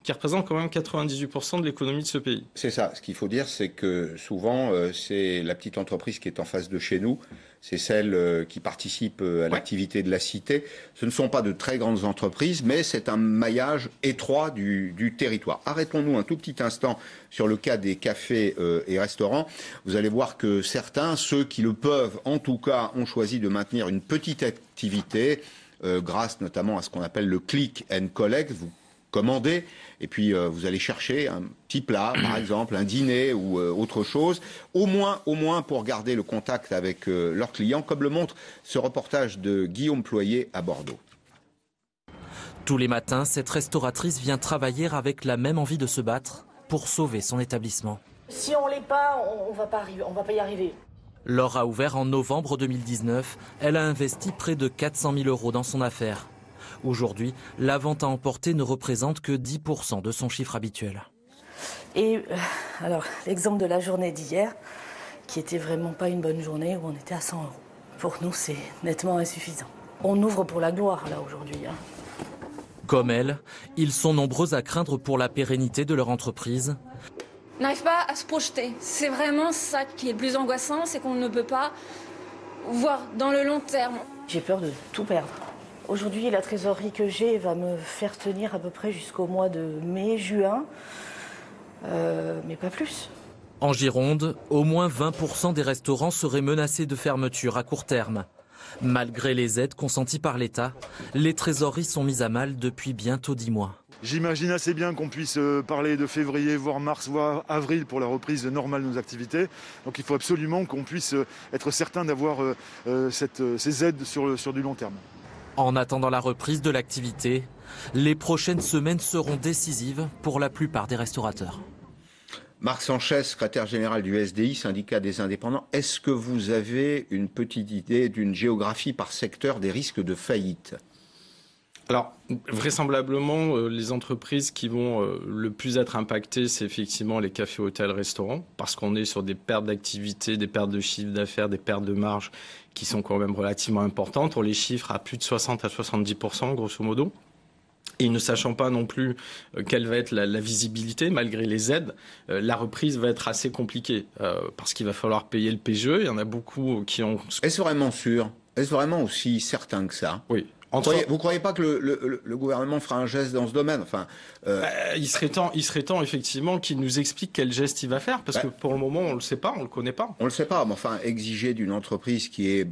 qui représente quand même 98% de l'économie de ce pays. C'est ça. Ce qu'il faut dire, c'est que souvent, c'est la petite entreprise qui est en face de chez nous. C'est celle qui participe à l'activité de la cité. Ce ne sont pas de très grandes entreprises, mais c'est un maillage étroit du territoire. Arrêtons-nous un tout petit instant sur le cas des cafés et restaurants. Vous allez voir que certains, ceux qui le peuvent, en tout cas, ont choisi de maintenir une petite activité, grâce notamment à ce qu'on appelle le click and collect. Vous commandez et puis vous allez chercher un petit plat, par exemple, un dîner ou autre chose, au moins pour garder le contact avec leurs clients, comme le montre ce reportage de Guillaume Ployer à Bordeaux. Tous les matins, cette restauratrice vient travailler avec la même envie de se battre pour sauver son établissement. Si on l'est pas, on va pas y arriver. Laure a ouvert en novembre 2019. Elle a investi près de 400 000 € dans son affaire. Aujourd'hui, la vente à emporter ne représente que 10% de son chiffre habituel. Et alors, l'exemple de la journée d'hier, qui était vraiment pas une bonne journée, où on était à 100 €. Pour nous, c'est nettement insuffisant. On ouvre pour la gloire, là, aujourd'hui. Comme elle, ils sont nombreux à craindre pour la pérennité de leur entreprise. On n'arrive pas à se projeter. C'est vraiment ça qui est le plus angoissant, c'est qu'on ne peut pas voir dans le long terme. J'ai peur de tout perdre. Aujourd'hui, la trésorerie que j'ai va me faire tenir à peu près jusqu'au mois de mai, juin, mais pas plus. En Gironde, au moins 20% des restaurants seraient menacés de fermeture à court terme. Malgré les aides consenties par l'État, les trésoreries sont mises à mal depuis bientôt 10 mois. J'imagine assez bien qu'on puisse parler de février, voire mars, voire avril pour la reprise normale de nos activités. Donc il faut absolument qu'on puisse être certain d'avoir ces aides sur du long terme. En attendant la reprise de l'activité, les prochaines semaines seront décisives pour la plupart des restaurateurs. Marc Sanchez, secrétaire général du SDI, syndicat des indépendants, est-ce que vous avez une petite idée d'une géographie par secteur des risques de faillite ? Alors, vraisemblablement, les entreprises qui vont le plus être impactées, c'est effectivement les cafés, hôtels, restaurants, parce qu'on est sur des pertes d'activité, des pertes de chiffre d'affaires, des pertes de marge qui sont quand même relativement importantes. On les chiffre à plus de 60 à 70%, grosso modo. Et ne sachant pas non plus quelle va être la visibilité, malgré les aides, la reprise va être assez compliquée, parce qu'il va falloir payer le PGE. Il y en a beaucoup qui ont... Est-ce vraiment sûr ? Est-ce vraiment aussi certain que ça ? Oui. Vous ne croyez pas que le gouvernement fera un geste dans ce domaine ? Enfin, il serait temps effectivement qu'il nous explique quel geste il va faire, parce que pour le moment on ne le sait pas, on ne le connaît pas. On ne le sait pas, mais enfin, exiger d'une entreprise qui est